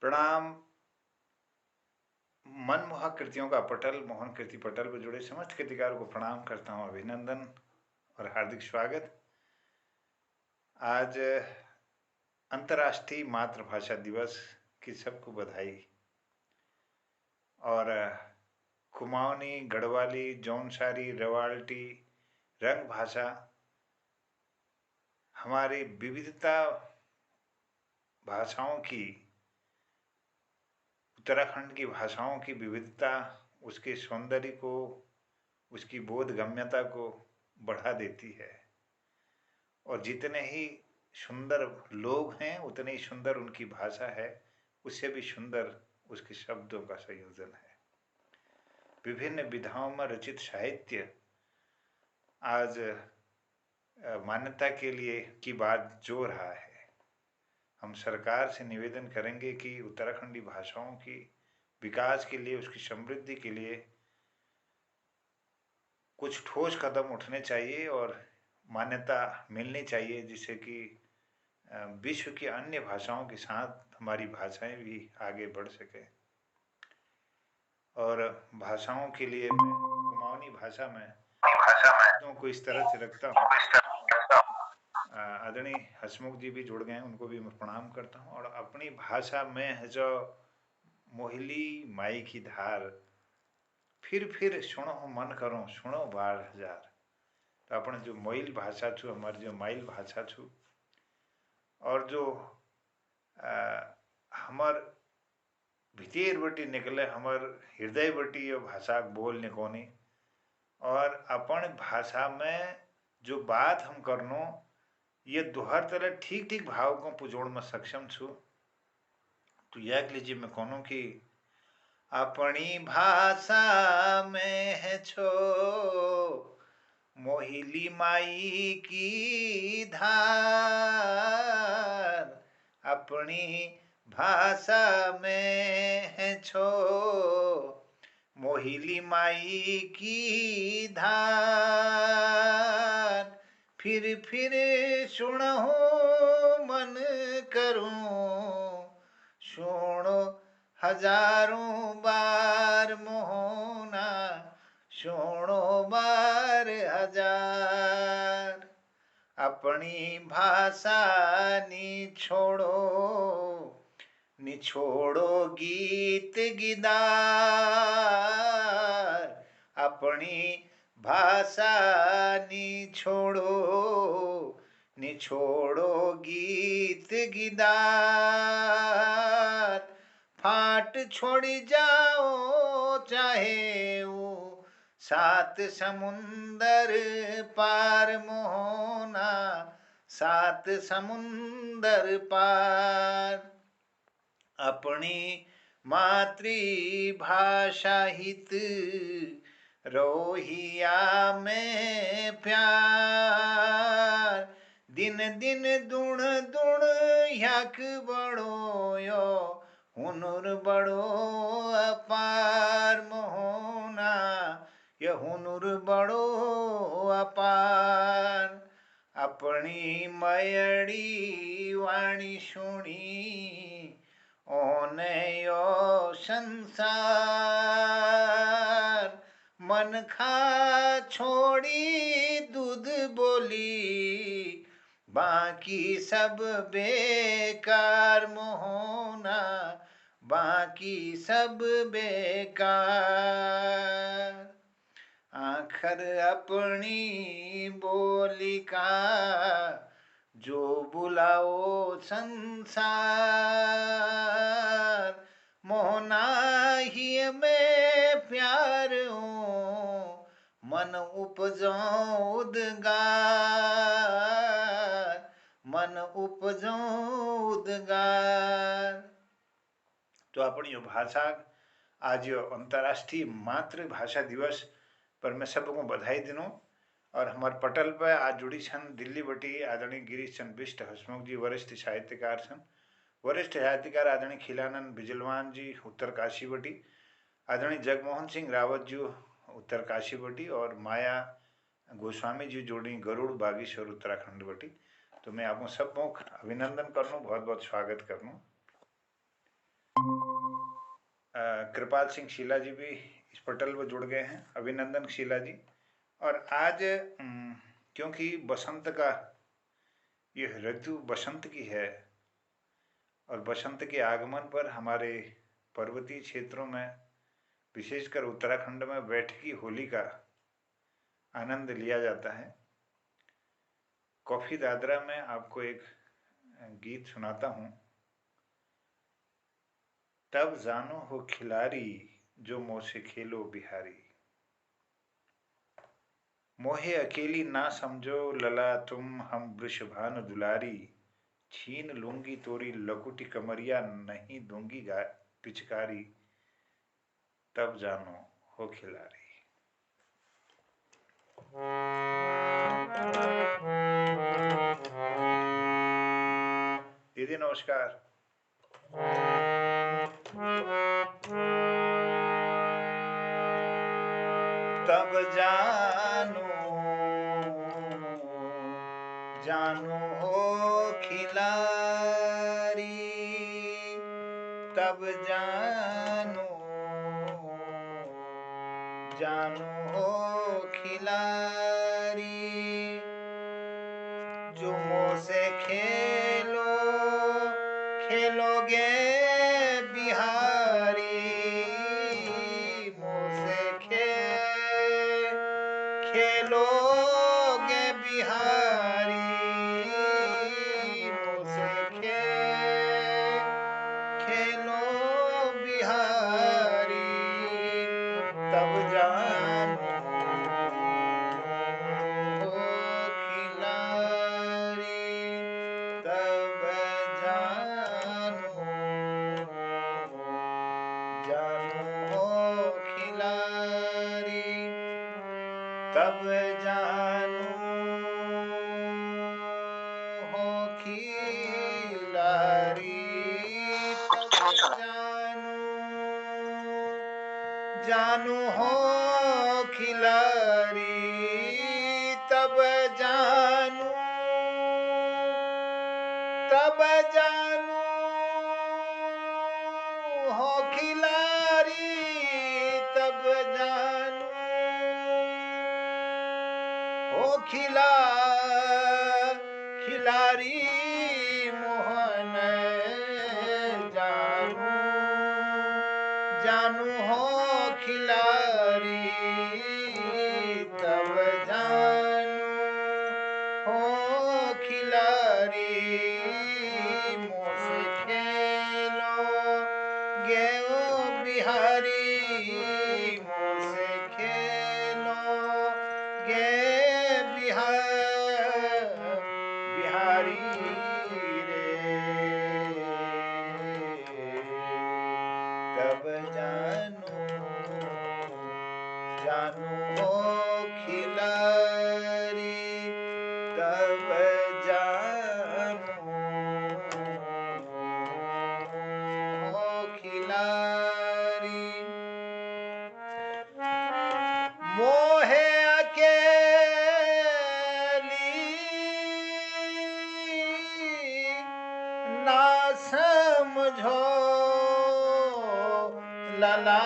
प्रणाम। मनमोहक कृतियों का पटल, मोहन कृति पटल पर जुड़े समस्त कृतिकारों को प्रणाम करता हूँ, अभिनंदन और हार्दिक स्वागत। आज अंतर्राष्ट्रीय मातृभाषा दिवस की सबको बधाई। और कुमाऊनी, गढ़वाली, जौनसारी, रवाल्टी, रंग भाषा हमारी विविधता भाषाओं की, उत्तराखंड की भाषाओं की विविधता, उसके सौंदर्य को, उसकी बोधगम्यता को बढ़ा देती है। और जितने ही सुंदर लोग हैं उतने ही सुंदर उनकी भाषा है, उससे भी सुंदर उसके शब्दों का संयोजन है। विभिन्न विधाओं में रचित साहित्य आज मान्यता के लिए की बात जो रहा है। हम सरकार से निवेदन करेंगे कि उत्तराखंडी भाषाओं की विकास के लिए, उसकी समृद्धि के लिए कुछ ठोस कदम उठने चाहिए और मान्यता मिलनी चाहिए, जिससे कि विश्व की अन्य भाषाओं के साथ हमारी भाषाएं भी आगे बढ़ सके। और भाषाओं के लिए मैं कुमाऊनी भाषा में शब्दों को इस तरह से रखता हूँ। आदरणीय हसमुख जी भी जुड़ गए हैं, उनको भी मैं प्रणाम करता हूँ। और अपनी भाषा में है जो मोहिली माई की धार, फिर सुनो मन करो सुनो बार हजार। तो अपने जो मोइल भाषा छू, हमारी जो माइल भाषा छू, और जो हमार भितर बटी निकले, हमार हृदय बटी ये भाषा बोलने कोनी। और अपन भाषा में जो बात हम करनो, ये दोहर तरह ठीक ठीक भाव को पुजोड़ में सक्षम छू। तो याद लीजिए मैं कहूँ कि अपनी भाषा में है छो मोहिली माई की धार, अपनी भाषा में है छो मोहिली माई की धार, फिर सुनहु मन करूं सुनो हजारों बार मोहना सुनो बार हजार। अपनी भाषा निछोड़ो गीत गिदार, अपनी भाषा निछोड़ो गीत गिदार। फाट छोड़ी जाओ चाहे वो सात समुंदर पार मोहना, सात समुंदर पार। अपनी मातृभाषा हित रोहिया में प्यार, दिन दिन दुण दुण यक बड़ो यो हुनुर बड़ो अपार मोहना, ये हुनुर बड़ो अपार। अपनी मयड़ी वाणी सुनी ओने यो संसार, मन खा छोड़ी दूध बोली बाकी सब बेकार मोहना, बाकी सब बेकार। आखर अपनी बोली का जो बुलाओ संसार, मोहना ही में प्यार हूँ मन उपजो उद्गार, मन उपजो उद्गार। तो अपनी भाषा आज अंतर्राष्ट्रीय मातृभाषा दिवस पर मैं सबको बधाई दिनूँ। और हमारे पटल पर आज जुड़ी छन दिल्ली बटी आदरणीय गिरीश चंद्र बिष्ट हसमुख जी, वरिष्ठ साहित्यकार छन। वरिष्ठ साहित्यकार आदरणीय खिलानंद बिजलवान जी उत्तरकाशी बटी, आदरणीय जगमोहन सिंह रावत जी उत्तरकाशी बटी, और माया गोस्वामी जी जोड़ी गरुड़ बागेश्वर उत्तराखंड बटी। तो मैं आपको सबको अभिनंदन करनू, बहुत बहुत स्वागत करनू। कृपाल सिंह शीला जी भी इस पटल पर जुड़ गए हैं, अभिनंदन शीला जी। और आज क्योंकि बसंत का ये ऋतु बसंत की है और बसंत के आगमन पर हमारे पर्वतीय क्षेत्रों में, विशेषकर उत्तराखंड में, बैठकी होली का आनंद लिया जाता है। कॉफी दादरा में आपको एक गीत सुनाता हूँ। तब जानो हो खिलारी जो मोसे खेलो बिहारी, मोहे अकेली ना समझो लला तुम, हम वृषभानु दुलारी, छीन लूंगी तोरी लकुटी कमरिया, नहीं दूंगी पिचकारी, तब जानो हो खिलारी। दीदी नमस्कार। तब जानो जानो हो खिलारी, तब जानो जानो हो खिलारी, जो मोसे खेलोगे बिहारी, मोसे खेलोगे बिहारी, मोसे खेलो बिहारी, तब जानो हो खिलारी, तब जानो हो खिलारी, तब जानो हो खिलारी, तब जानो हो खिलारी, तब जानो हो खिलारी, तब जानो हो खिलारी, मोहन जानो हो खिलारी, तब जानो हो खिलारी, मोसे खेलोगे ओ बिहारी, मोसे खेलोगे बिहारी रे, तब जानो हो खिलारी, तब जानो हो खिलारी, मोहे अकेली ना समझो लला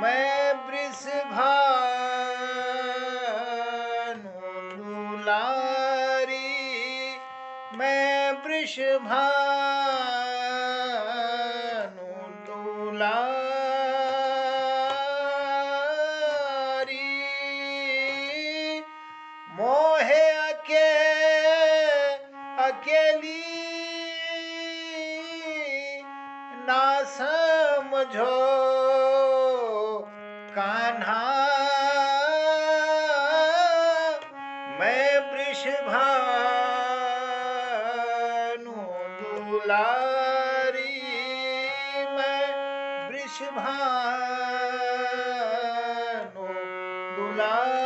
मैं वृषभानु दुलारी, मैं वृषभानु दुलारी, मोहे अकेली ना समझो कान्हा, मैं वृषभानु दुलारी, मैं वृषभानु दुलारी,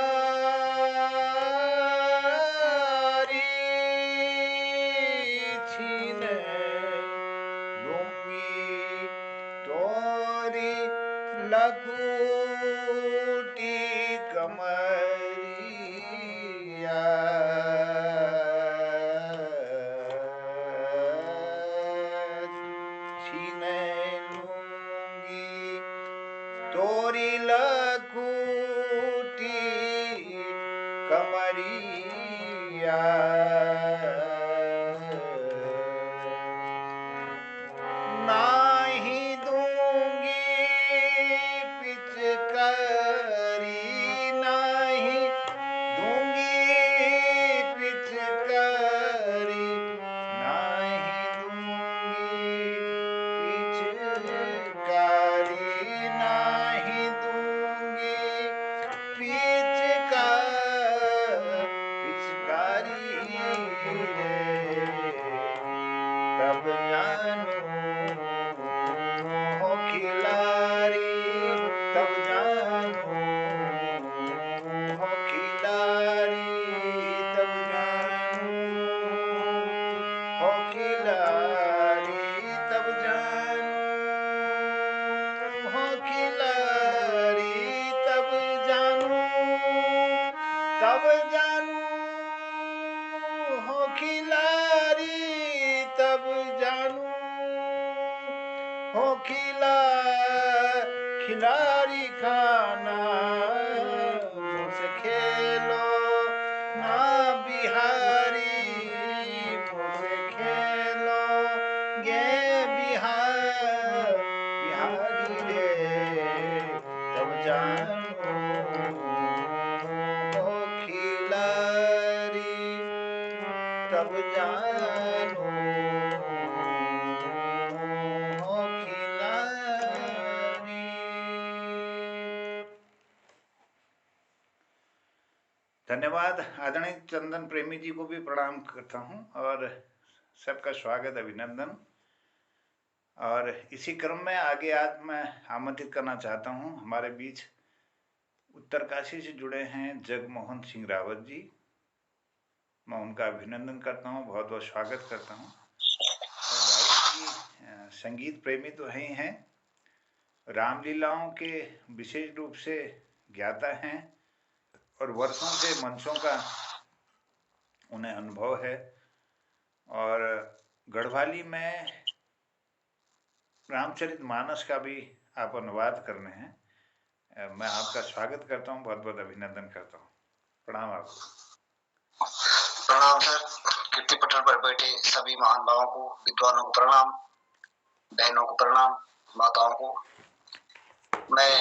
छीन लूंगी तोरी लकुटी कमरिया, नाही दूंगी पिचकारी, नाही दूंगी पिचकारी, नाही दूंगी पिचकारी, नाही दूंगी पिचकारी रे, तब जानू हो खिलारी, तब जानू हो खिलारी, तब जानू हो खिलारी, तब जानू हो खिलारी, तब जानू, तब जानू हो खिलारी, तब जानू हो खिलारी खाना मुझसे खेलो ना बिहारी, मुझसे खेलो गे बिहारी रे, तब जानू हो खिलारी, तब जानू हो खिलारी। धन्यवाद। आदरणीय चंदन प्रेमी जी को भी प्रणाम करता हूं और सबका स्वागत, अभिनंदन। और इसी क्रम में आगे आज मैं आमंत्रित करना चाहता हूं, हमारे बीच उत्तरकाशी से जुड़े हैं जगमोहन सिंह रावत जी। मैं उनका अभिनंदन करता हूं, बहुत बहुत स्वागत करता हूं। और भाई जी संगीत प्रेमी तो ही हैं, रामलीलाओं के विशेष रूप से ज्ञाता हैं और वर्षों से मंचों का उन्हें अनुभव है। और गढ़वाली में रामचरितमानस का भी आप अनुवाद करने हैं। मैं आपका स्वागत करता हूं, बहुत बहुत अभिनंदन करता हूं। प्रणाम आपको। प्रणाम सर। कीर्ति पटल पर बैठे सभी महान भावों को, विद्वानों को प्रणाम, बहनों को प्रणाम, माताओं को। मैं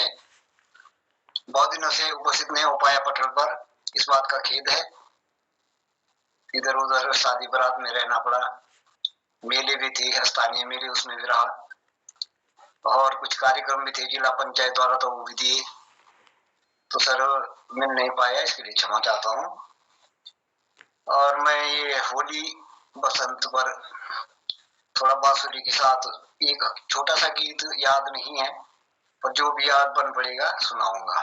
बहुत दिनों से उपस्थित नहीं हो पाया पटल पर, इस बात का खेद है। इधर उधर शादी बारात में रहना पड़ा, मेले भी थे, स्थानीय मेले, उसमें भी रहा, और कुछ कार्यक्रम भी थे जिला पंचायत द्वारा, तो वो भी दिए। तो सर मिल नहीं पाया, इसके लिए क्षमा चाहता हूँ। और मैं ये होली बसंत पर थोड़ा बांसुरी के साथ एक छोटा सा गीत याद नहीं है, पर जो भी याद बन पड़ेगा सुनाऊंगा।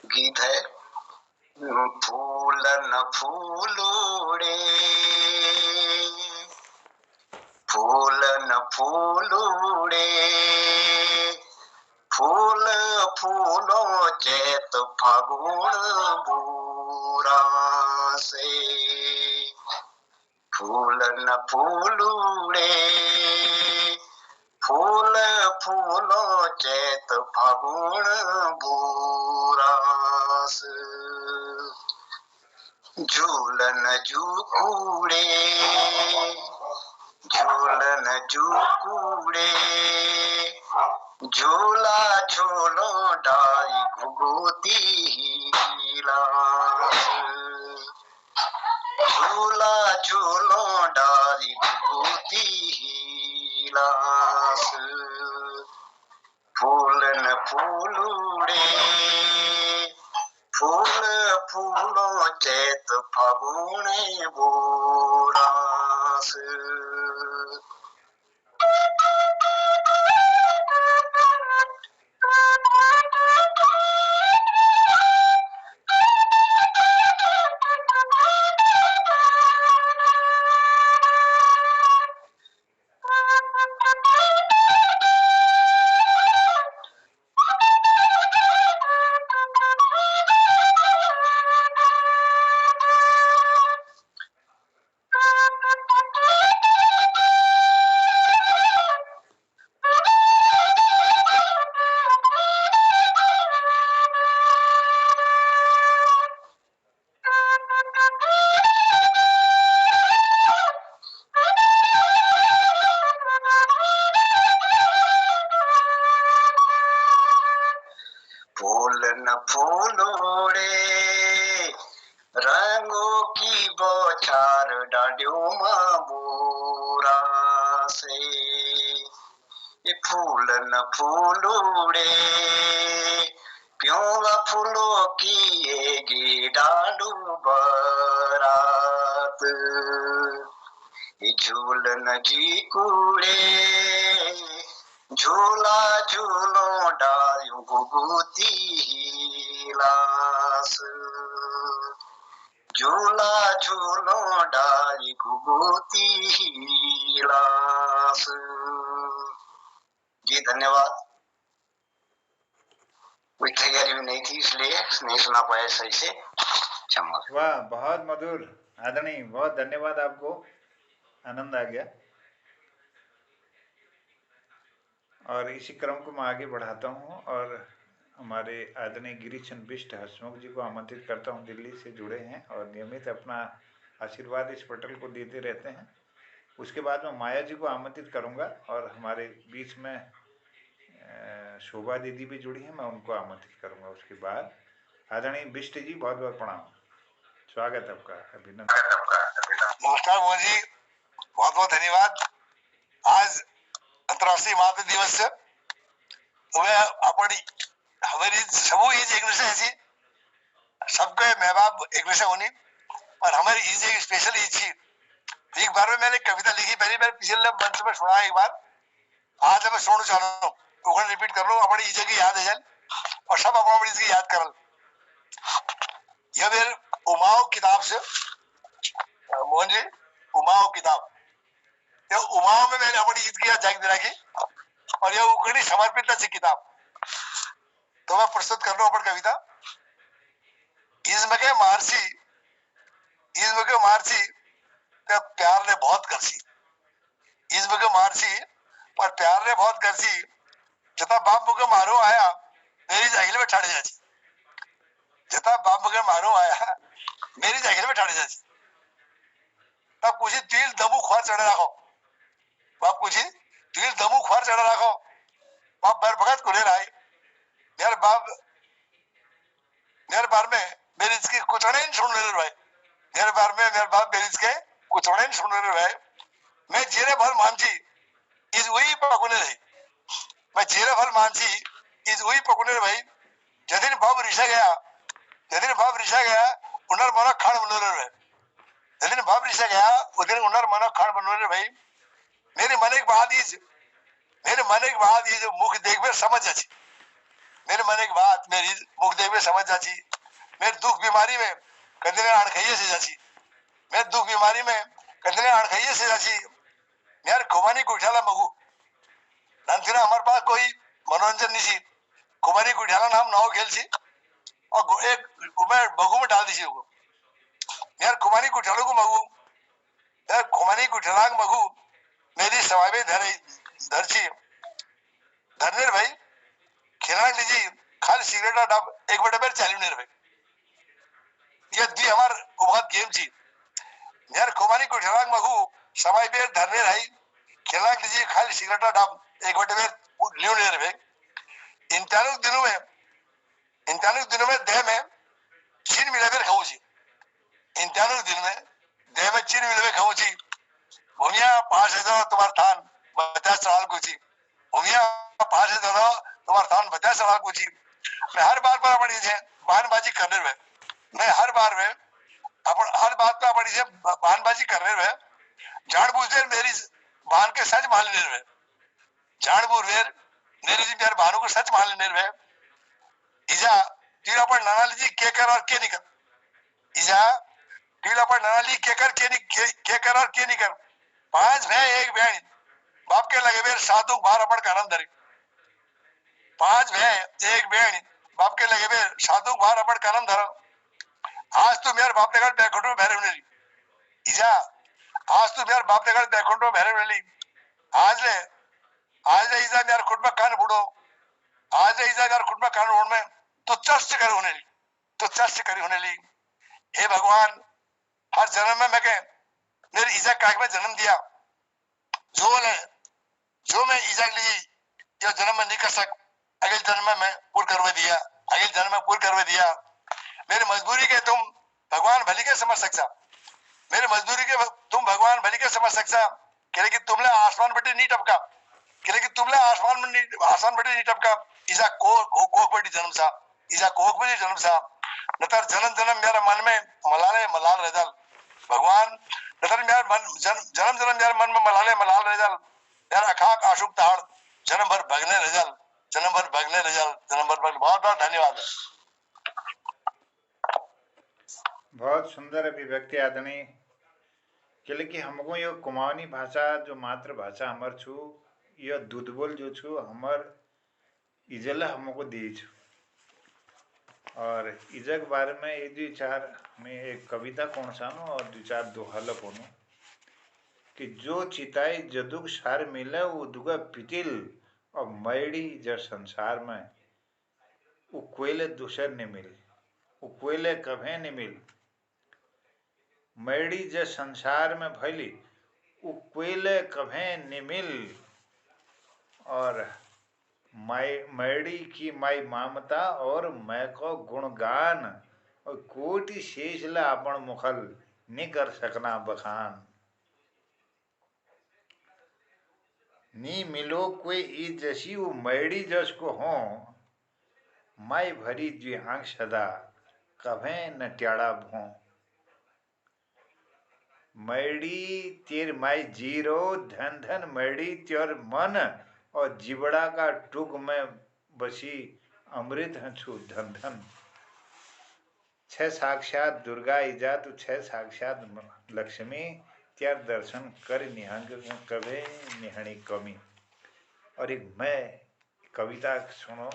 गीत है फूल न फूलूड़े, फूल न फूलूड़े, फूल फूलो चैत फागुन बूरा से, फूल न फूलूड़े, फूल फूलो चैत फागुन बूरास, झूलन झूकूड़े, झूलन झूकूड़े, झूला झूलो डाई घुगुती हिलास, झूला झूलो डाई घुगुती हिलास, फूल न फूलूड़े, फूल फूलो चैत फागुने बोरास। फूल न फूलोड़े रंगों की बौछार डाढ़ियों मां बोरा से। ये फूल न फूलोड़े प्योला फूलों की येगी डाडू बरात। ये झूलन जी कूड़े झूला झूलो डालू गुगुती लास। झूला झूलो डाली गुगुती लास। जी धन्यवाद। कोई तैयारी भी नहीं थी इसलिए नहीं सुना पाया सही से, क्षमा। वाह, बहुत मधुर आदरणीय, बहुत धन्यवाद आपको, आनंद आ गया। और इसी क्रम को मैं आगे बढ़ाता हूँ और हमारे आदरणीय गिरीशचंद्र बिष्ट हसमुख जी को आमंत्रित करता हूँ। दिल्ली से जुड़े हैं और नियमित अपना आशीर्वाद इस पटल को देते रहते हैं। उसके बाद मैं माया जी को आमंत्रित करूँगा और हमारे बीच में शोभा दीदी भी जुड़ी हैं, मैं उनको आमंत्रित करूँगा। उसके बाद आदरणीय बिष्ट जी, बहुत बहुत प्रणाम, स्वागत आपका, अभिनंदन। नमस्कार मोहन जी, बहुत बहुत धन्यवाद। आज अंतरराष्ट्रीय मातृ दिवस છે. હવે આપણી हमारी सबू ईज एक विषय है, सबके माँ बाप एक विषय होनी, और हमारी ईज एक स्पेशल ईज थी। एक बार में मैंने कविता लिखी, पहली बार पिछले मंच में सुना एक बार, आज मैं सुनना चाह रहा हूँ, तो रिपीट कर लो, अपनी ईज की याद है जाए और सब अपनी ईज की याद कर। यह मेरे उमाओ किताब से, मोहन जी, उमाओ किताब, ये उमाओ में मैंने अपनी ईद की याद जाग रखी और यह उकड़ी समर्पित थी किताब। तो मैं प्रस्तुत कर रहा हूं अपनी कविता। इज्म के मारसी तो प्यार ने बहुत करसी। इज्म के मारसी पर प्यार ने बहुत करसी। जता बाप मुके मारो आया मेरी जाहिल में ठाड़े जाची। जता बाप मुके मारो आया मेरी जाहिल में ठाड़े जाची। तब कुछ तिल दमू ख्वार चढ़े रखो, बाप कुछ तिल दमू ख्वार चढ़े रखो, बाप बर भगत को ले रहा मेरे बार में मेरी इसकी कुछ नहीं सुन रहे भाई। मेरे बार में मेरे बाप मेरी इसके कुछ नहीं सुन रहे भाई। मैं जीरे भर मानसी इस वही पकुने रही, मैं जीरे भर मानसी इस वही पकुने भाई। जदिन बाप रिशा गया उनर मना खान बनो रहे। जदिन बाप रिशा गया उदिन उनर मना खान बनो रहे भाई। मेरे मन एक बात इज मुख देख में समझ जाची। मेरे मन एक बात मेरी मुख देख में समझ जाची। मेरे दुख बीमारी में कंदने अणखाइए से जाची। मेरे दुख बीमारी में कंदने अणखाइए से जाची। यार खुमानी गुठाला मगु नंथिना हमारे पास कोई मनोरंजन नहीं सी। खुमानी गुठाला नाम नाव खेल सी और एक मैं बगू में डाल दी सी। यार खुमानी गुठालो को मगु, यार खुमानी गुठाला मगु मेरी सवाई में धरची धरने भाई। खिलाड़ लीजिए खाली सिगरेट का डब एक बड़े बेर चालू नहीं रहे। ये दी हमार उबाद गेम जी। यार खुमानी को ठराक मगु समय बेर धरने रही। खिलाड़ लीजिए खाली सिगरेट का डब एक बड़े बेर ल्यू नहीं रहे। इन चारों दिनों में देह में चीन मिला बेर खाऊ जी। इन चारों दिन में देह में चीन मिला बेर खाऊ जी। भूमिया 5,000 तुम्हार थान 50 साल को जी। भूमिया 5,000 तुम्हार थान 50 साल को जी। मैं हर बार पर अपनी बानबाजी करने में मैं हर बार में अपन हर बात पे अपन इसे बहानबाजी कर रहे हैं, जानबूझकर मेरी बहन के सच मान लेने में, जानबूझकर मेरी जी प्यार बहनों को सच मान लेने में, इजा तीरा पर नाना लीजिए के कर और के नहीं कर, इजा तीरा पर नाना ली के कर के नहीं के कर और के नहीं कर, 5 भाई 1 बहन, बाप के लगे बेर साधु बाहर अपन का आनंद धरी, 5 भाई 1 बहन, बाप के लगे बेर साधु बाहर अपन का आनंद धरो, आज तो मेरे बाप ने कहा बैकुंठ में भैरव नहीं, इजा आज तो मेरे बाप ने कहा बैकुंठ में भैरव नहीं, आज ले इजा मेरे खुद में कान बुड़ो, आज ले इजा मेरे खुद में कान ओढ़ में तो चर्च करे होने ली, तो चर्च करी होने ली, हे भगवान हर जन्म में मैं कह मेरे इजा काग में जन्म दिया, जो मैं इजा ली ये जन्म में नहीं कर सक, अगले जन्म में मैं पूर्ण करवे दिया, अगले जन्म में पूर्ण करवे दिया, मेरी मजबूरी के तुम भगवान भली के समझ सकता, मेरी मजदूरी के तुम भगवान भली के समझ सकता, कह कि तुमने आसमान बटे नहीं टपका, कह कि तुमने आसमान बटे नहीं टपका, इसा कोक बटी जन्म सा, इसा कोक बटी जन्म सा, नतर जन्म जन्म मेरे मन में मलाल रह जाल, भगवान नतर मेरे मन जन्म जन्म मेरे मन में मलाल रह जाल, मेरा अखाक आशुक ताड़ जन्म भर भगने रह जाल, जन्म भर भगने रह जाल, जन्म भर भगने, बहुत बहुत धन्यवाद। बहुत सुंदर अभिव्यक्ति आदमी, कि हमको यो कुमाऊनी भाषा जो मातृभाषा हमर छु, यो दूधबोल जो छु हमर इजला हमको दी छु, और इजक बारे में ये 2-4 में एक कविता कौन सा नो और 2-4 दोहाला कोनो, कि जो चिताई जदुग सार मिले वो दुगा पिटिल और मैड़ी जर संसार में वो कोयले दूसर नहीं मिल, वो कोयले कभे नहीं मिल, मैड़ी जर संसार में भैली वो कोयले कभे नहीं मिल, और मैड़ी की माई ममता और मैं को गुणगान और कोटि शेष ला अपन मुखल नहीं कर सकना बखान, नी मिलो कोई ई जैसी वो मैड़ी जस को हो, माई भरी जी आंख सदा कभे न ट्याड़ा भो, मैड़ी तेर माई जीरो धन धन मैड़ी तेर मन और जिबड़ा का टुक में बसी अमृत हंसू धन धन, 6 साक्षात दुर्गा इजा तो 6 साक्षात लक्ष्मी त्यार दर्शन कर निहंग कभे निहणी कमी। और एक मैं कविता सुनो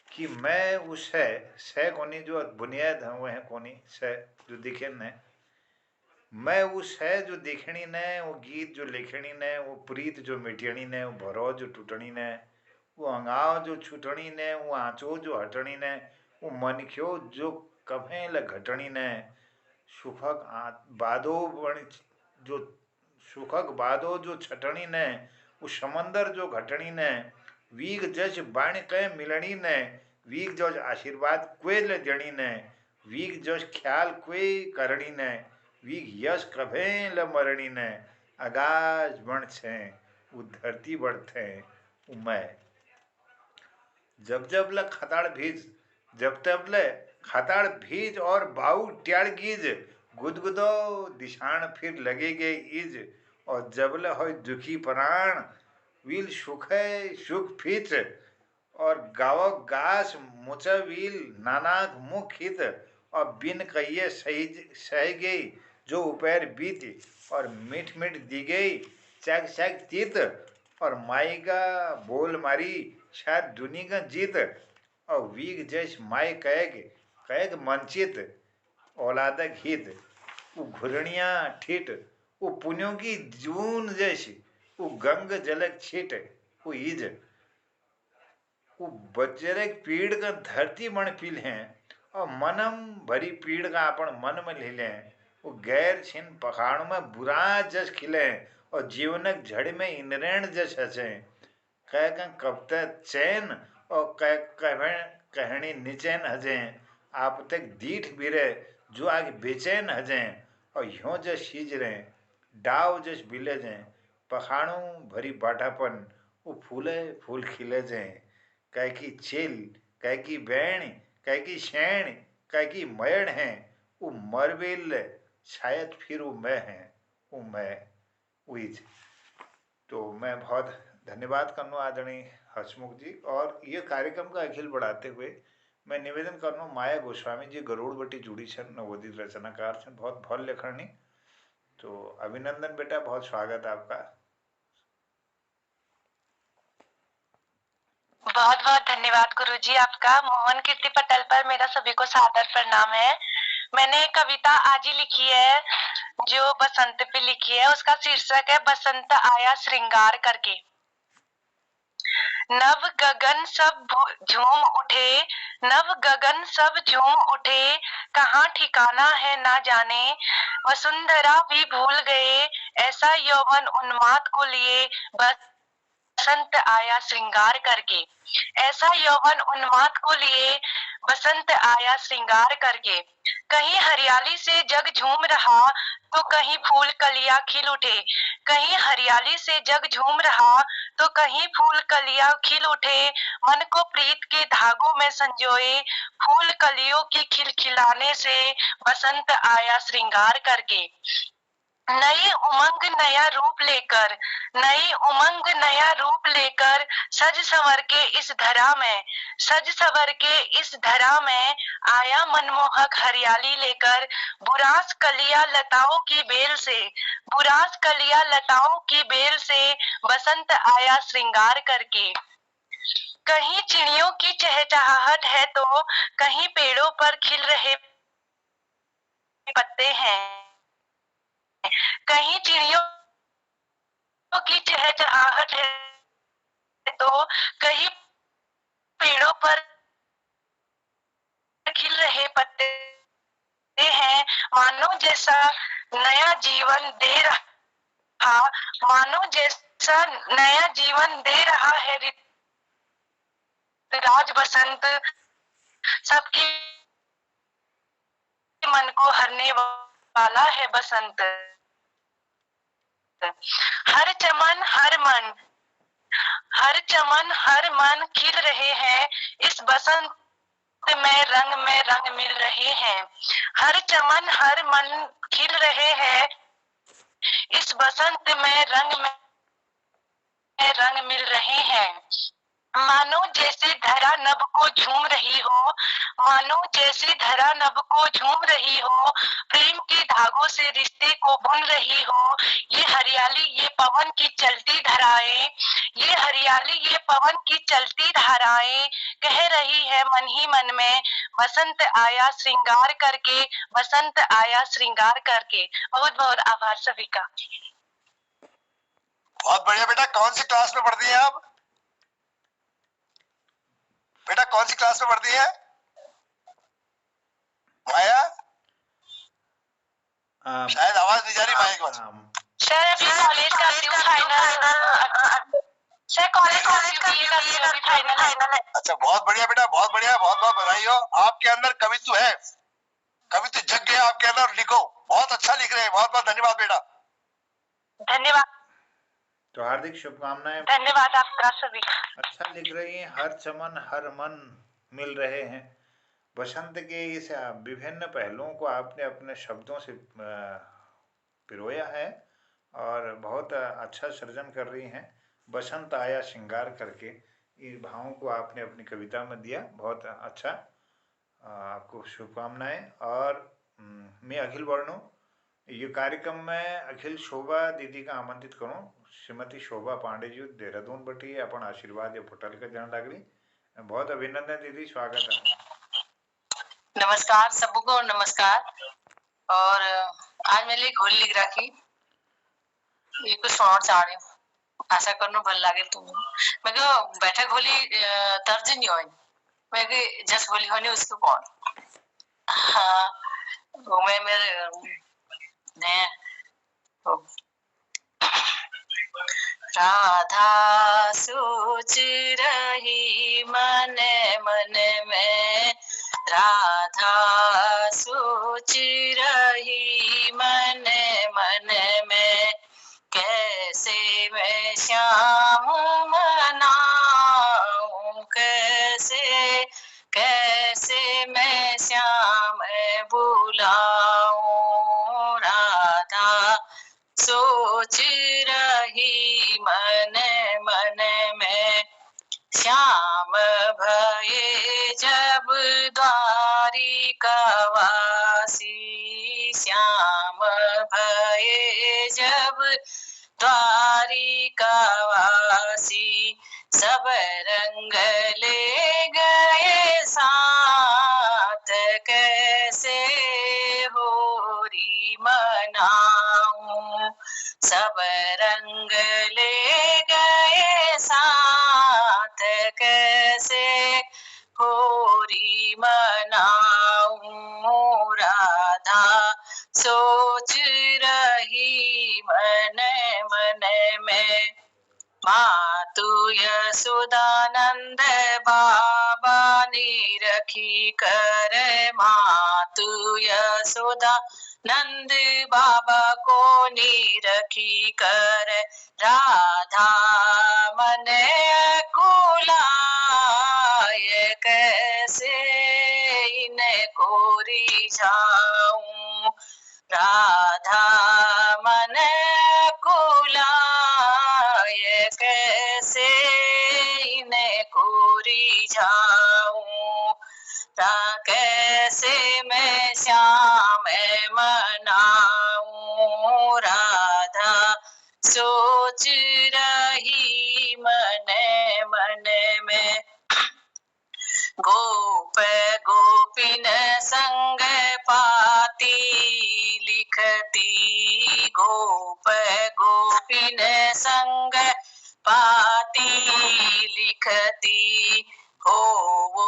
कि मैं उस है कोनी जो बुनियाद हुए हैं कोनी से जो दिखे न, मैं उस है जो देखनी ने, वो गीत जो लिखनी ने, वो प्रीत जो मिटनी ने, वो भरो जो टूटनी ने, वो अंगाव जो छूटनी ने, वो आँचो जो हटनी ने, वो मनख्यो जो कभे ल घटनी ने, सुखक बादो जो सुखक बादो जो छटनी ने, वो समंदर जो घटनी ने, वीग जज बाण कह मिलनी ने, वीग जज आशीर्वाद कोई ले जणी ने, वीग जज ख्याल कोई करनी ने, वीग यश कभे ल मरणी ने, आकाश बण छे वो धरती बढ़ते वो मैं, जब जब ल खताड़ भीज, जब तब ले खताड़ भीज और बाऊ ट्याड़ गीज, गुदगुदो दिशान फिर लगेगे इज, और जबले हो दुखी प्राण वील सुखे सुख फिच, और गावो गास मुचा वील नानाक मुख हित, और बिन कहिए सह गई जो उपैर बीत, और मिठ मिठ दी गई चक चक तीत, और माई का बोल मारी शायद दुनी का जीत, और वीग जैस माई कैग मनचित औलादक हित, वो घुरनिया ठिट, वो पुण्यों की जून जैसी, वो गंग जलक छिट, वो ईज, वो बचरे पीड़ का धरती मण पील हैं, और मनम भरी पीड़ का अपन मन में ले लें, वो गैर छिन पखाड़ों में बुरा जस खिले, और जीवनक झड़ में इंद्रेण जस हसे, कह कब तक चैन और कहनी निचैन हजे, आप तक दीठ बिरे जो आगे बेचैन हजे, और ह्यों जस सीज रहे डाव जस बिले जाए, पखाड़ों भरी बाटापन वो फूले फूल खिले जाए, कह की चेल कह की बैण कह की शैण कह की मयण है वो मरवेल शायद फिर वो मैं है वो मैं वही। तो मैं बहुत धन्यवाद करना आदरणीय हसमुख जी। और ये कार्यक्रम का अखिल बढ़ाते हुए मैं निवेदन करना माया गोस्वामी जी गरुड़बटी जुड़ी छन नवोदित रचनाकार छन बहुत भल लेखनी। तो अभिनंदन बेटा बहुत स्वागत आपका। बहुत बहुत धन्यवाद गुरुजी आपका। मोहन कीर्ति पटेल पर मेरा सभी को सादर प्रणाम है। मैंने कविता आज ही लिखी है जो बसंत पे लिखी है, उसका शीर्षक है बसंत आया श्रृंगार करके। नव गगन सब झूम उठे, नव गगन सब झूम उठे, कहाँ ठिकाना है ना जाने, वसुंधरा भी भूल गए ऐसा यौवन उन्माद को लिए बसंत आया श्रृंगार करके। ऐसा यौवन उन्माद को लिए बसंत आया श्रृंगार करके। कहीं हरियाली से जग झूम रहा तो कहीं फूल कलियां खिल उठे, कहीं हरियाली से जग झूम रहा तो कहीं फूल कलियां खिल उठे, मन को प्रीत के धागों में संजोए फूल कलियों की खिलखिलाने से बसंत आया श्रृंगार करके। नई उमंग नया रूप लेकर, नई उमंग नया रूप लेकर सज संवर के इस धरा में, सज संवर के इस धरा में आया मनमोहक हरियाली लेकर। बुरास कलिया लताओं की बेल से, बुरास कलिया लताओं की बेल से बसंत आया श्रृंगार करके। कहीं चिड़ियों की चहचहाहट है तो कहीं पेड़ों पर खिल रहे पत्ते हैं, कहीं चिड़ियों की चहचहाहट है तो कहीं पेड़ों पर खिल रहे पत्ते हैं। मानो जैसा नया जीवन दे रहा, मानो जैसा नया जीवन दे रहा है ऋतुराज बसंत, सबके मन को हरने वाला है बसंत। हर चमन हर मन, हर चमन हर मन खिल रहे हैं इस बसंत में रंग मिल रहे हैं। हर चमन हर मन खिल रहे हैं इस बसंत में रंग मिल रहे हैं। मानो जैसे धरा नभ को झूम रही हो, मानो जैसे धरा नभ को झूम रही हो, प्रेम के धागों से रिश्ते को बुन रही हो। ये हरियाली ये पवन की चलती धाराएं, ये हरियाली ये पवन की चलती धाराएं कह रही है मन ही मन में बसंत आया श्रृंगार करके, बसंत आया श्रृंगार करके। बहुत बहुत आभार सभी का। बहुत बढ़िया बेटा। कौन सी क्लास में पढ़ती हैं आप? बेटा कौन सी क्लास में पढ़ती है माया? शायद आवाज नहीं जा रही माया के पास। सर अभी कॉलेज करती हूँ फाइनल, सर कॉलेज करती हूँ अभी फाइनल है। अच्छा बहुत बढ़िया बेटा, बहुत बढ़िया, बहुत बहुत बधाई हो। आपके अंदर कवित्व है, कवित्व जग गया आपके अंदर। लिखो, बहुत अच्छा लिख रहे हैं। बहुत बहुत धन्यवाद बेटा। धन्यवाद। तो हार्दिक शुभकामनाएं। धन्यवाद आपका सभी। अच्छा लिख रही हैं। हर चमन हर मन मिल रहे हैं। बसंत के इस विभिन्न पहलुओं को आपने अपने शब्दों से पिरोया है और बहुत अच्छा सृजन कर रही हैं। बसंत आया श्रृंगार करके इन भावों को आपने अपनी कविता में दिया। बहुत अच्छा, आपको शुभकामनाएं। और मैं अखिल वर्णो ये कार्यक्रम में अखिल शोभा दीदी का आमंत्रित करूँ। श्रीमती शोभा पांडे जी देहरादून बटी अपन आशीर्वाद या फुटल के जन लागली। बहुत अभिनंदन दीदी, स्वागत है। नमस्कार सबको, नमस्कार। और आज मैंने एक होली लिख रखी, ये कुछ सुनाना चाह रही हूँ, आशा करनो भल लागे तुम। मैं बैठक होली तर्ज नहीं हो, मैं जस होली होने उसको कौन। हाँ वो मैं मेरे ने राधा सोच रही मन मन में, राधा सोच रही मन मन में, कैसे मैं श्याम मनाऊं, कैसे कैसे भुलाऊं राधा सोच रही मन मन में श्याम भये जब द्वारिकावासी श्याम भये जब द्वारिकावासी सब रंग ले गए साथ कैसे होरी मनाऊं सब रंग ले गए साथ कैसे होरी मनाऊं राधा सोच रही मन मन में मातु यशोदानंद बाबा ने रखी कर मातु यशोदा नंद बाबा को नी रखी कर राधा मन कुलाय कैसे इनको रिझाऊं राधा मन कुलाय कैसे इनको रिझाऊं कैसे मैं श्याम मनाऊं राधा सोच रही मन मन में गोप गोपिन संग पाती लिखती गोप गोपिन संग पाती लिखती हो वो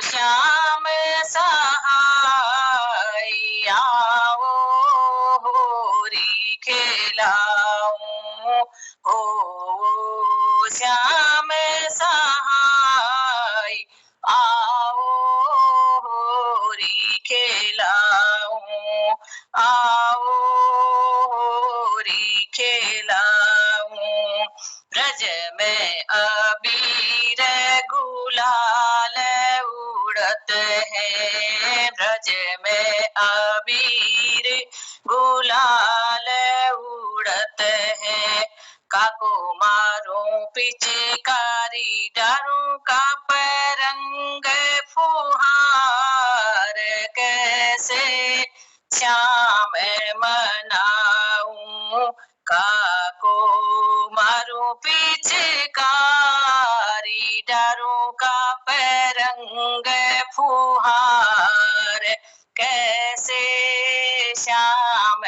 श्याम सहाय आओ होरी खेलाऊं हो वो श्याम सहाय आओ होरी खेलाऊं आओ होरी खेलाऊं ब्रज में अबीर गुलाल उड़त है ब्रज में अबीर गुलाल उड़त है काको मारूं पिचकारी डारूं का परंग फुहार कैसे श्याम मनाऊं काको मारूं पिचकारी डारूं का परंग फुहार कैसे श्याम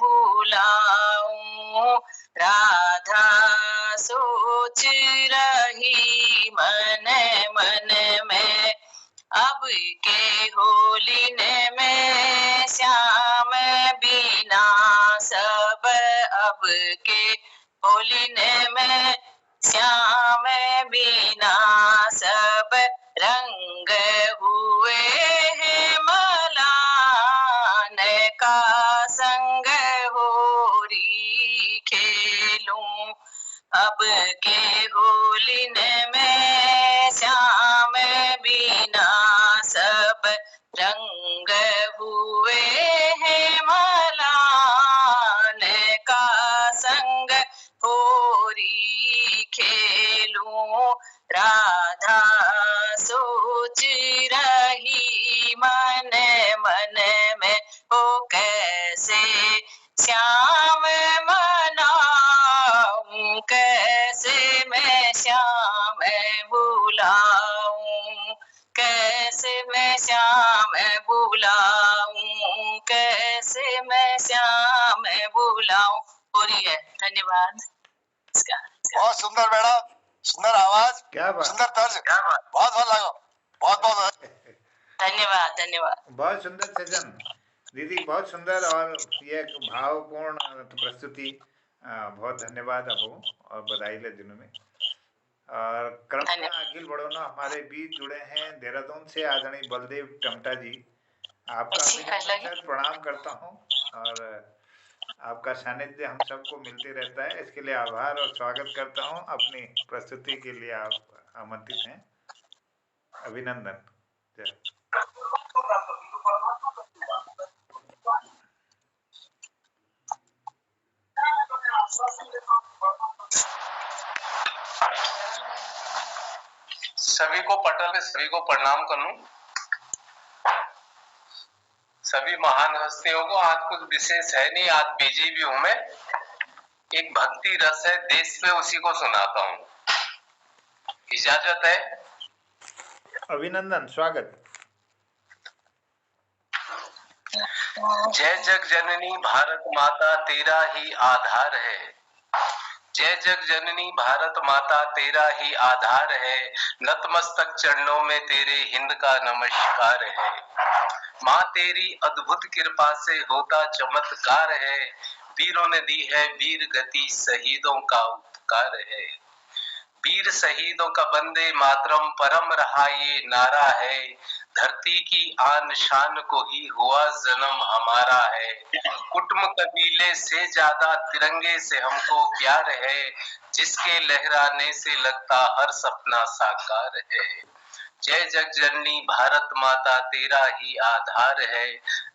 भुलाऊं राधा सोच रही मन मन में अब के होलिन में श्याम बिना सब अब के होलिन में श्याम बिना सब रंग हुए हैं मलान का संग होरी खेलूं अब के होलिन में श्याम बिना सब रंग हुए हैं मलान का संग होरी खेलूं राधा सोच रही मन मन में हो कैसे श्याम मनाऊं कैसे मैं श्याम बुलाऊं कैसे मैं श्याम बुलाऊं कैसे मैं श्याम बुलाऊं पूरी है धन्यवाद बहुत सुंदर मैडम सुंदर आवाज क्या बात सुंदर तर्ज बहुत बहुत लगा बहुत बहुत धन्यवाद धन्यवाद बहुत सुंदर सजन दीदी बहुत सुंदर और ये भावपूर्ण प्रस्तुति बहुत धन्यवाद आपको और बधाई ले दिनों में और क्रम अखिल बड़ोना हमारे बीच जुड़े हैं देहरादून से आदरणीय बलदेव टमटा जी आपका अभिनंदन प्रणाम करता हूँ और आपका सानिध्य हम सबको मिलते रहता है इसके लिए आभार और स्वागत करता हूँ अपनी प्रस्तुति के लिए आप आमंत्रित हैं अभिनंदन सभी को पटल में सभी को प्रणाम करूं। सभी महान हस्तियों को। आज कुछ विशेष है नहीं, आज बिजी भी हूं मैं। एक भक्ति रस है देश पे, उसी को सुनाता हूं। इजाजत है? अभिनंदन, स्वागत। जय जग जननी भारत माता तेरा ही आधार है। जय जग जननी भारत माता तेरा ही आधार है। नतमस्तक चरणों में तेरे हिंद का नमस्कार है। माँ तेरी अद्भुत कृपा से होता चमत्कार है। वीरों ने दी है वीर गति, शहीदों का उपकार है। वीर शहीदों का वंदे मातरम परम रहा ये नारा है। धरती की आन शान को ही हुआ जन्म हमारा है। कुटुंब कबीले से ज्यादा तिरंगे से हमको प्यार है। जिसके लहराने से लगता हर सपना साकार है। जय जग जननी भारत माता तेरा ही आधार है।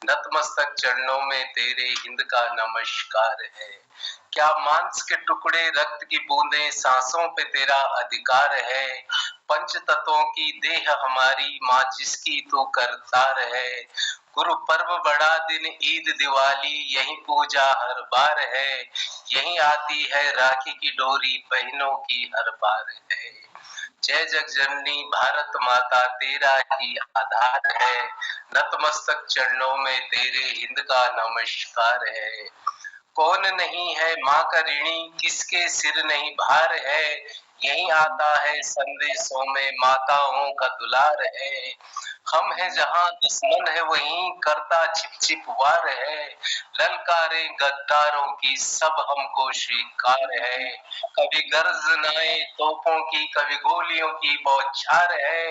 नतमस्तक चरणों में तेरे हिंद का नमस्कार है। क्या मांस के टुकड़े रक्त की बूंदें सांसों पे तेरा अधिकार है। पंच तत्वों की देह हमारी माँ जिसकी तू करतार है। गुरु पर्व बड़ा दिन ईद दिवाली यही पूजा हर बार है। यही आती है राखी की डोरी बहनों की हर बार है। जय जग जननी भारत माता तेरा ही आधार है। नतमस्तक चरणों में तेरे हिंद का नमस्कार है। कौन नहीं है माँ का ऋणी, किसके सिर नहीं भार है। यही आता है संदेशों में माताओं का दुलार है। हम है जहाँ दुश्मन है वहीं करता छिप छिप वार है। ललकारे गद्दारों की सब हमको स्वीकार है। कभी गर्जनाएं तोपों की, कभी गोलियों की बौछार है।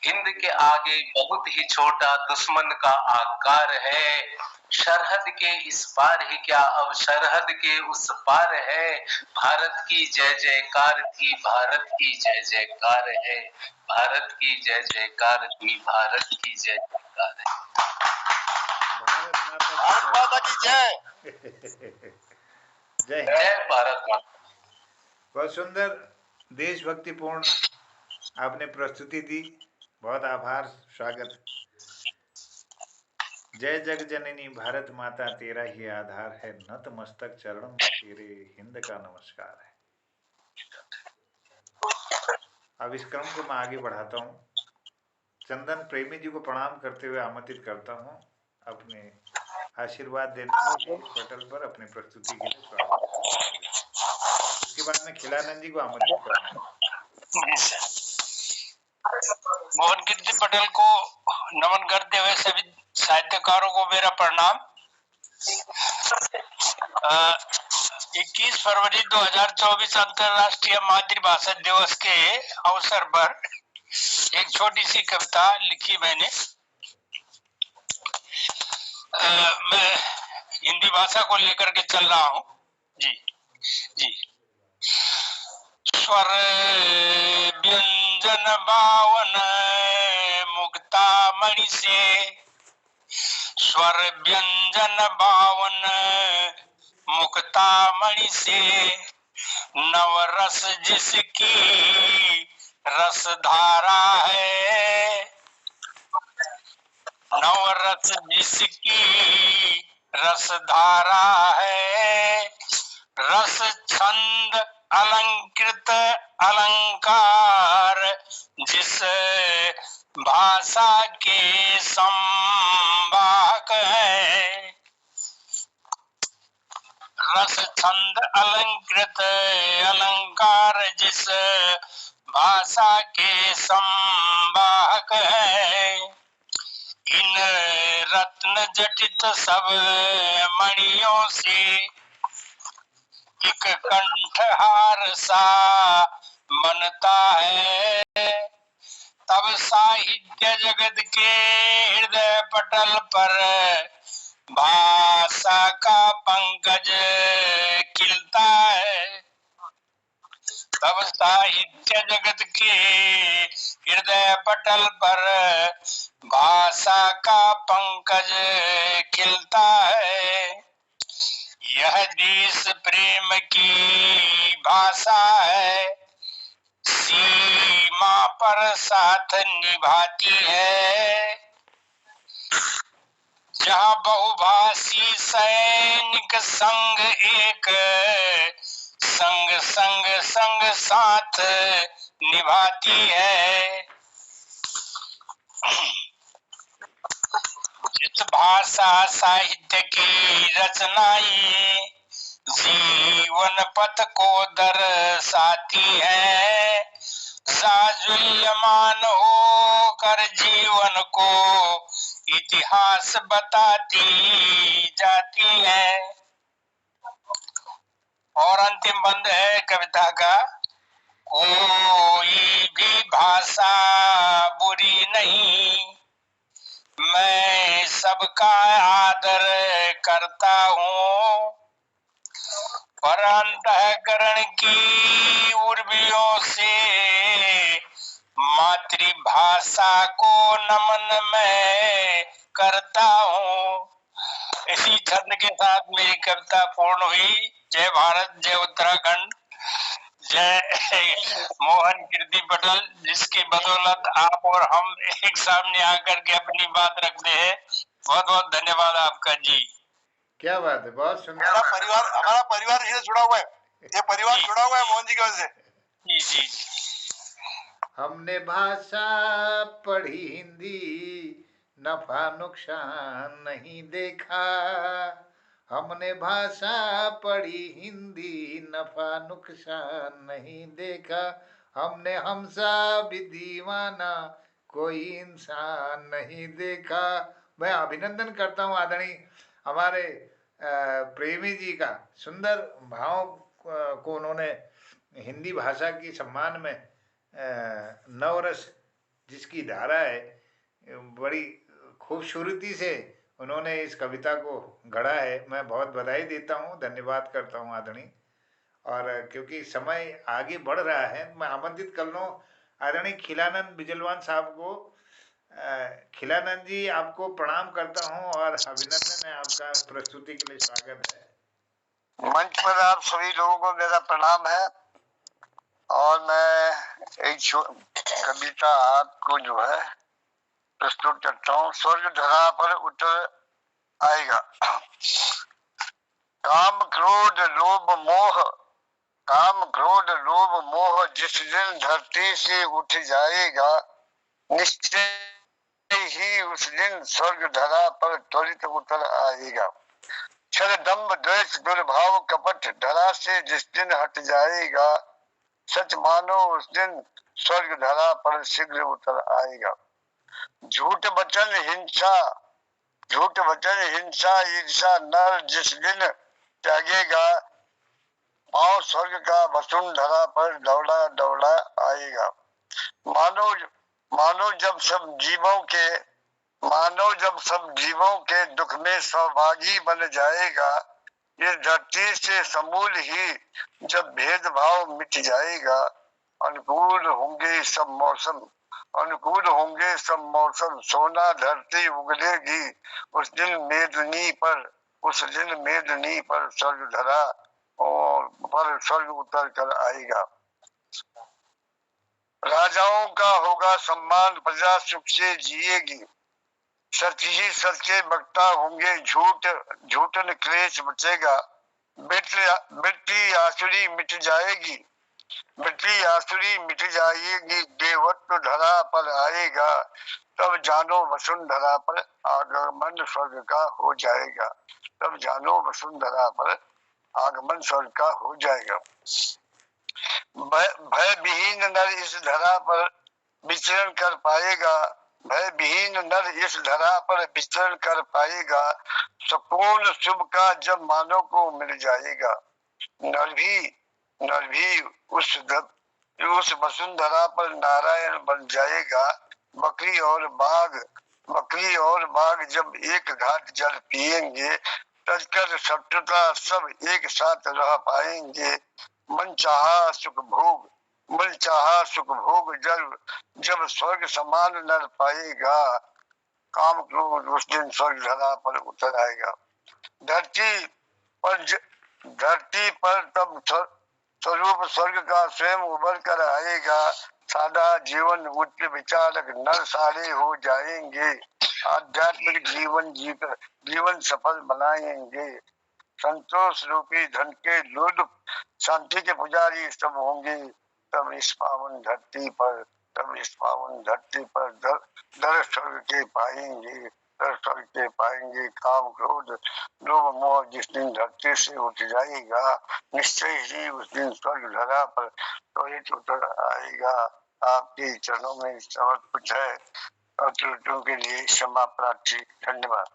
हिंद के आगे बहुत ही छोटा दुश्मन का आकार है। सरहद के इस पार ही क्या अब सरहद के उस पार है। भारत की जय जयकार थी, भारत की जय जयकार है। भारत की जय जयकार थी, भारत की जय जयकार है। भारत माता की जय। जय जय भारत माता। बहुत सुंदर देशभक्तिपूर्ण आपने प्रस्तुति दी, बहुत आभार, स्वागत। जय जग जननी भारत माता तेरा ही आधार है। नतमस्तक चरणों में तेरे हिंद का नमस्कार है। अब इस क्रम को मैं आगे बढ़ाता हूँ। चंदन प्रेमी जी को प्रणाम करते हुए आमंत्रित करता हूँ अपने आशीर्वाद देने के लिए पटल पर अपनी प्रस्तुति के लिए स्वागत। उसके बाद में खिलानंद जी को आमंत्रित करूँगा। मोहन कीर्ति पटेल को नमन करते हुए सभी साहित्यकारों को मेरा प्रणाम। 21 फरवरी 2024 अंतर्राष्ट्रीय मातृभाषा दिवस के अवसर पर एक छोटी सी कविता लिखी मैंने। मैं हिंदी भाषा को लेकर के चल रहा हूँ जी जी। स्वर व्यंजन बावन मुक्ता मणि से, स्वर व्यंजन बावन मुक्ता मणि से, नवरस जिसकी रस धारा है। नवरस जिसकी रस धारा है। रस छंद अलंकृत अलंकार जिस भाषा के संवाहक है। रस छंद अलंकृत अलंकार जिस भाषा के संवाहक है। इन रत्न जटित सब मणियों से एक कंठहार सा बनता है। तब साहित्य जगत के हृदय पटल पर भाषा का पंकज खिलता है। तब साहित्य जगत के हृदय पटल पर भाषा का पंकज खिलता है। यह देश प्रेम की भाषा है। सीमा पर साथ निभाती है। जहाँ बहुभाषी सैनिक संग एक संग संग संग साथ निभाती है। जिस भाषा साहित्य की रचनाएं जीवन पथ को दर्शाती है, साजुल्यमान होकर जीवन को इतिहास बताती जाती है। और अंतिम बंद है कविता का, कोई भी भाषा बुरी नहीं, मैं सबका आदर करता हूँ, पर अंतःकरण की उर्मियों से मातृभाषा को नमन मैं करता हूँ। इसी छंद के साथ मेरी कविता पूर्ण हुई। जय भारत, जय उत्तराखंड, जय मोहन कीर्ति पटेल, जिसकी बदौलत आप और हम एक सामने आकर के अपनी बात रखते हैं। बहुत बहुत धन्यवाद आपका जी। क्या बात है, बहुत सुंदर। हमारा परिवार इससे जुड़ा हुआ है, ये परिवार जुड़ा हुआ है मोहन जी की वजह से। जी जी। हमने भाषा पढ़ी हिंदी, नफा नुकसान नहीं देखा। हमने भाषा पढ़ी हिंदी, नफा नुकसान नहीं देखा। हमने हमसा भी दीवाना, कोई इंसान नहीं देखा। मैं अभिनंदन करता हूँ आदरणीय हमारे प्रेमी जी का। सुंदर भाव को उन्होंने हिंदी भाषा की सम्मान में नवरस जिसकी धारा है, बड़ी खूबसूरती से उन्होंने इस कविता को गढ़ा है। मैं बहुत बधाई देता हूँ, धन्यवाद करता हूँ आदरणीय। और क्योंकि समय आगे बढ़ रहा है, मैं आमंत्रित कर लूँ आदरणीय खिलानंद बिजलवान साहब को। खिलानंद जी, आपको प्रणाम करता हूँ और अभिनंदन है, आपका प्रस्तुति के लिए स्वागत है। मंच पर आप सभी लोगों को मेरा प्रणाम है। और मैं एक कविता आपको जो है प्रस्तुत करता हूँ। स्वर्ग धरा पर उतर आएगा। काम क्रोध लोभ मोह, काम क्रोध लोभ मोह जिस दिन धरती से उठ जाएगा, निश्चय ही उस दिन स्वर्ग धरा पर त्वरित उतर आएगा। छल दंभ द्वेष दुर्भाव कपट धरा से जिस दिन हट जाएगा, सच मानो उस दिन स्वर्ग धरा पर शीघ्र उतर आएगा। झूठ वचन हिंसा, झूठ वचन हिंसा ईर्षा नर जिस दिन त्यागेगा, पांव स्वर्ग का वसुंधरा पर दौड़ा दौड़ा आएगा। मानो मानो जब सब जीवों के दुख में सहभागी बन जाएगा, इस धरती से समूल ही जब भेदभाव मिट जाएगा, अनुकूल होंगे सब मौसम, अनुकूल होंगे सब मौसम, सोना धरती उगलेगी उस दिन मेदनी पर, उस दिन मेदनी पर स्वर्ग धरा और पर स्वर्ग उतर कर आएगा। राजाओं का होगा सम्मान, प्रजा सुख से जिएगी, सच ही सच के वक्ता होंगे, झूठन क्लेश बचेगा। बेटी आसुरी मिट जाएगी, बेटी आसुरी मिट जाएगी, देवत्व धरा पर आएगा, तब जानो वसुंधरा पर आगमन स्वर्ग का हो जाएगा, तब जानो वसुंधरा पर आगमन स्वर्ग का हो जाएगा। भय विहीन नर इस धरा पर विचरण कर पाएगा, भय विहीन नर इस धरा पर विचरण कर पाएगा, सुकून शुभ का जब मानव को मिल जाएगा, नर भी उस वसुंधरा पर नारायण बन जाएगा। बकरी और बाघ जब एक घाट जल पिएंगे, तजकर शत्रुता सब एक साथ रह पाएंगे। मन चाहा सुख भोग जब स्वर्ग समान नर पाएगा, काम क्रोध उस दिन स्वर्ग धरा पर उतर आएगा। धरती पर स्वरूप स्वर्ग का स्वयं उभर कर आएगा। सादा जीवन उच्च विचारक नर सारे हो जाएंगे। आध्यात्मिक जीवन जीकर जीवन सफल बनाएंगे। संतोष रूपी धन के लुद शांति के पुजारी सब होंगे। तब इस पावन धरती पर दर स्वर्ग के पाएंगे। स्वर्ग के पाएंगे। काम क्रोध लोभ मोह जिस दिन धरती से उठ जाएगा, निश्चय ही उस दिन स्वर्ग धरा पर त्वरित उतर आएगा। आपके चरणों में समर्पित है और त्रुटियों के लिए क्षमा प्रार्थी। धन्यवाद।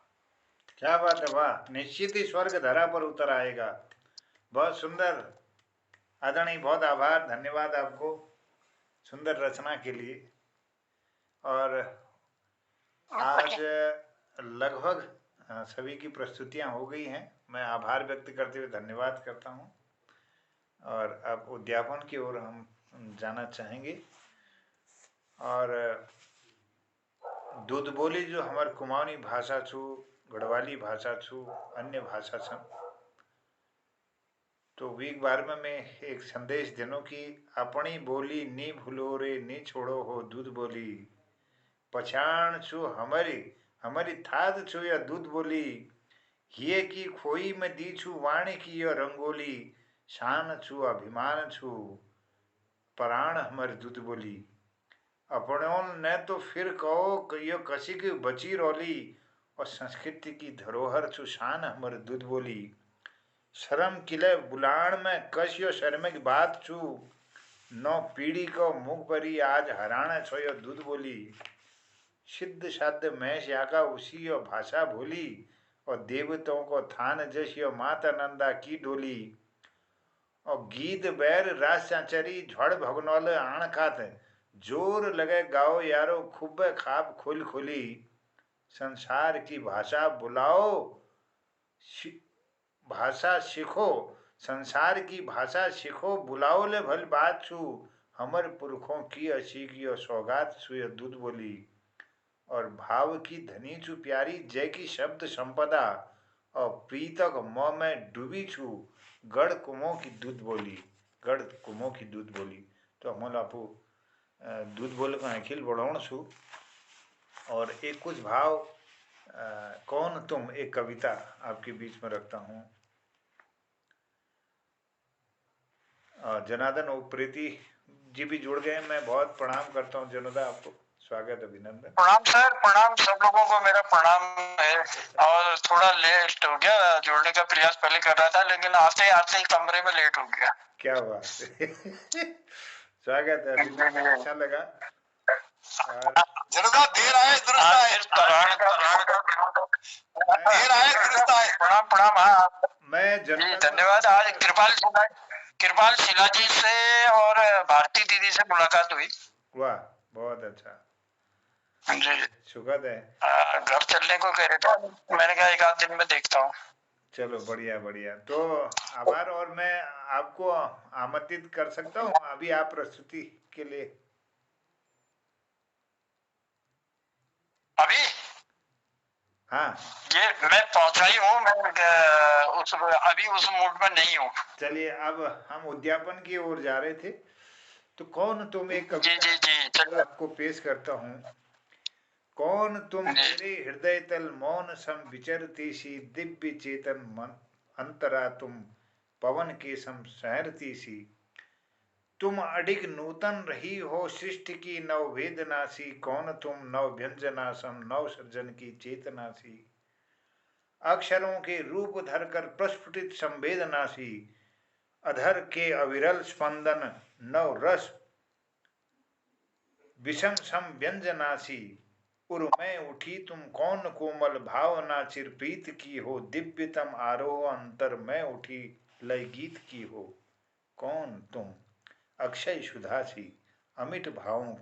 क्या बात है, वाह! निश्चित ही स्वर्ग धरा पर उतर आएगा। बहुत सुंदर आदरणीय, बहुत आभार, धन्यवाद आपको सुंदर रचना के लिए। और आज लगभग सभी की प्रस्तुतियां हो गई हैं। मैं आभार व्यक्त करते हुए धन्यवाद करता हूं और अब उद्यापन की ओर हम जाना चाहेंगे। और दूध बोली जो हमार कुमाऊनी भाषा छू, गढ़वाली भाषा छू, अन्य भाषा छन, तो वीक बार में मैं एक संदेश देनो कि अपनी बोली नी भूलो रे, नी छोड़ो हो दूध बोली। पछाण छू हमारी थाद छू या दूध बोली। ये की खोई में दी छू वाणी की यो रंगोली। शान छू अभिमान छू प्राण हमारी दूध बोली। अपनों ने तो फिर कहो यो कसी की बची रोली। और संस्कृति की धरोहर छू शान हमारी दूध बोली। शर्म किले बुलाण में कसियो शर्म की बात छू। नौ पीढ़ी को मुख भरी आज हराना छो यो दूध बोली। सिद्ध साध्य महेश याका उसी यो भाषा भोली। और देवताओं को थान जसियो माता नंदा की डोली। और गीत बैर रास चाचरी झड़ भगनौल आण खात। जोर लगे गाओ यारो खूब खाब खोल खोली। संसार की भाषा बुलाओ भाषा सीखो। संसार की भाषा सीखो बुलाओ ले भल बात छू। हमर पुरखों की असीगियो सौगात छू दूध बोली। और भाव की धनी छू प्यारी जय की शब्द संपदा। और प्रीतक मोह में डूबी छू गढ़ कुमो की दूध बोली। गढ़ कुमो की दूध बोली। तो हम आपू दूध बोल का अखिल बढ़ाउण छू। और एक कुछ भाव कौन तुम, एक कविता आपके बीच में रखता हूँ। जनार्दन उप्रेती जी भी जुड़ गए। मैं बहुत प्रणाम करता हूँ जनता, आपको स्वागत अभिनंदन। प्रणाम सर, प्रणाम सब लोगों को मेरा प्रणाम है। और थोड़ा लेट हो गया, जोड़ने का प्रयास पहले कर रहा था लेकिन आते आते ही कमरे में लेट हो गया। क्या हुआ? स्वागत है, अभिनंदन, अच्छा लगा। जनता देर आए दुरुस्त आए। देर आए दुरुस्त आए। प्रणाम प्रणाम। हाँ मैं धन्यवाद। आज कृपाल शिला जी से और भारती दीदी से मुलाकात हुई। वाह, बहुत अच्छा जी, सुखद है। घर चलने को कह रहे थे, मैंने कहा एक आध दिन में देखता हूँ। चलो बढ़िया बढ़िया। तो आभार। और मैं आपको आमंत्रित कर सकता हूँ अभी आप प्रस्तुति के लिए? अभी हाँ, ये मैं पहुंचा ही हूँ। मैं अभी उस मूड में नहीं हूँ। चलिए, अब हम उद्यापन की ओर जा रहे थे। तो कौन तुम, एक कविता आपको पेश करता हूँ। कौन तुम मेरे हृदय तल मौन सम विचरती सी। दिव्य चेतन मन अंतरा तुम पवन के सम सहरती सी। तुम अडिग नूतन रही हो सृष्टि की नव वेदना सी। कौन तुम नव व्यंजना सम नव सृजन की चेतना सी। अक्षरों के रूप धरकर प्रस्फुटित संवेदना सी। अधर के अविरल स्पंदन नव रस विषम सम व्यंजना सी। उर्मय उठी तुम कौन कोमल भावना चिरप्रीत की हो। दिव्यतम आरोह अंतर में उठी लय गीत की हो। कौन तुम अक्षय सुधा सी अमिट भावों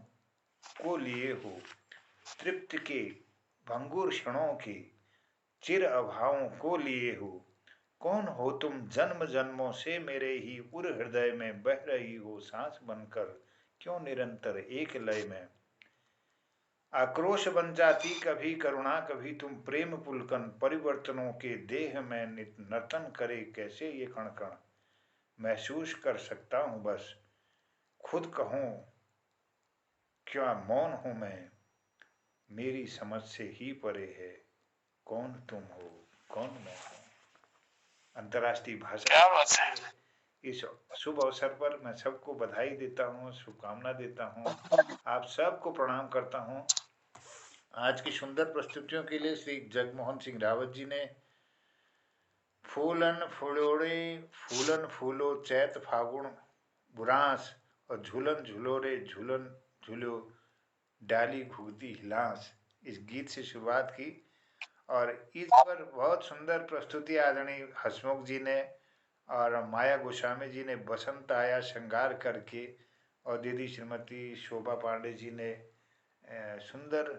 को लिए हो। तृप्त के भंगुर क्षणों के चिर अभावों को लिए हो। कौन हो तुम जन्म जन्मों से मेरे ही उर हृदय में बह रही हो। सांस बनकर क्यों निरंतर एक लय में। आक्रोश बन जाती कभी करुणा कभी तुम प्रेम पुलकन। परिवर्तनों के देह में नर्तन करे कैसे ये कण कण। महसूस कर सकता हूँ बस, खुद कहूँ क्या मौन हूँ मैं, मेरी समझ से ही परे है, कौन तुम हो कौन मैं हूँ। अंतर्राष्ट्रीय भाषा इस शुभ अवसर पर मैं सबको बधाई देता हूँ, शुभकामना देता हूँ, आप सबको प्रणाम करता हूँ। आज की सुंदर प्रस्तुतियों के लिए श्री जगमोहन सिंह रावत जी ने फूलन फुलोड़े फूलन फूलो चैत फागुन बुरांस और झूलन झूलो रे झूलन झूलो डाली घुगती हिलांस, इस गीत से शुरुआत की। और इस पर बहुत सुंदर प्रस्तुति आदरणीय हसमुख जी ने और माया गोस्वामी जी ने बसंत आया श्रृंगार करके, और दीदी श्रीमती शोभा पांडे जी ने सुंदर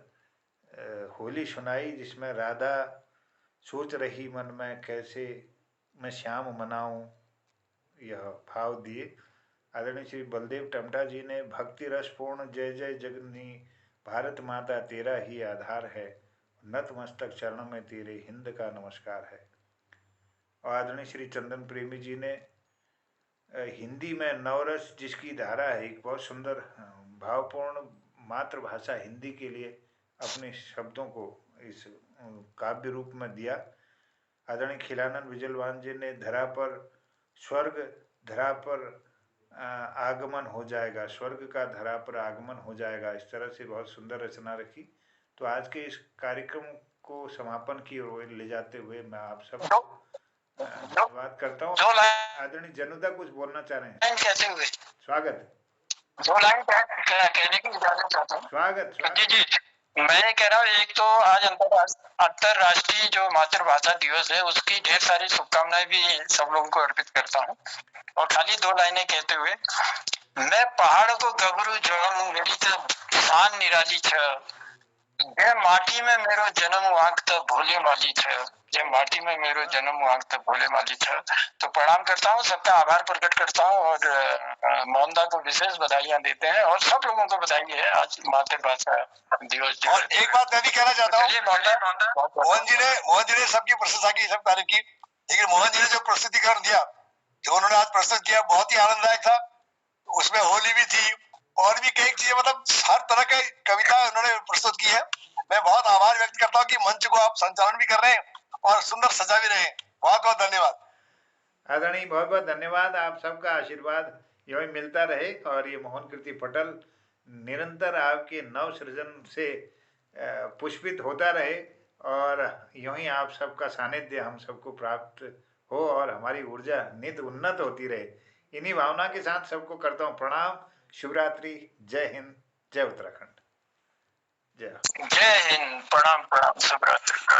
होली सुनाई, जिसमें राधा सोच रही मन में कैसे मैं श्याम मनाऊं, यह भाव दिए। आदरणीय श्री बलदेव टमटा जी ने भक्ति रसपूर्ण जय जय जगनी भारत माता तेरा ही आधार है, नतमस्तक चरणों में तेरे हिंद का नमस्कार है। और आदरणीय श्री चंदन प्रेमी जी ने हिंदी में नवरस जिसकी धारा है, एक बहुत सुंदर भावपूर्ण मातृभाषा हिंदी के लिए अपने शब्दों को इस काव्य रूप में दिया। आदरणीय खिलानंद विजलवान जी ने धरा पर स्वर्ग धरा पर आगमन हो जाएगा, स्वर्ग का धरा पर आगमन हो जाएगा, इस तरह से बहुत सुंदर रचना रखी। तो आज के इस कार्यक्रम को समापन की ओर ले जाते हुए मैं आप सब धन्यवाद करता हूँ। आदरणीय जनुदा कुछ बोलना चाह रहे हैं? कैसे हुए? स्वागत। 2 लाइन कहने की इजाजत चाहता हूँ। स्वागत। जी, मैं कह रहा हूँ, एक तो आज अंतरराष्ट्रीय जो मातृभाषा दिवस है उसकी ढेर सारी शुभकामनाएं भी सब लोगों को अर्पित करता हूँ। और खाली 2 लाइनें कहते हुए, मैं पहाड़ को गबरू जोड़ू मेरी तो शान निराली छ, ये माटी में मेरो जन्म वांक तो भोले माली छ, ये माटी में मेरो जन्म वांक तो भोले माली छ। तो प्रणाम करता हूँ, सबका आभार प्रकट करता हूँ और मोहनदा को विशेष बधाइयां देते हैं और सब लोगों को बधाई है आज मातृभाषा दिवस। और एक बात मैं भी कहना चाहता हूँ, मोहन जी ने सबकी प्रशंसा की, सब तारीफ की, लेकिन मोहन जी ने जो प्रस्तुतिकरण दिया, जो उन्होंने आज प्रस्तुत किया, बहुत ही आनंददायक था। उसमें होली भी थी और भी कई चीजें, मतलब हर तरह की कविता उन्होंने प्रस्तुत की है। मैं बहुत आभार व्यक्त करता हूँ कि मंच को आप संचालन भी कर रहे हैं और सुंदर सजा भी रहे हैं। बहुत बहुत धन्यवाद आदरणीय, बहुत बहुत धन्यवाद। आप सबका आशीर्वाद यूं ही मिलता रहे और ये मोहन कीर्ति पटल निरंतर आपके नव सृजन से पुष्पित होता रहे और यूं ही आप सबका सानिध्य हम सबको प्राप्त हो और हमारी ऊर्जा नित उन्नत होती रहे। इन्हीं भावना के साथ सबको करता हूँ प्रणाम। शिवरात्रि। जय हिंद, जय उत्तराखंड। जय हिंद। प्रणाम प्रणाम। शुभ रात्रि।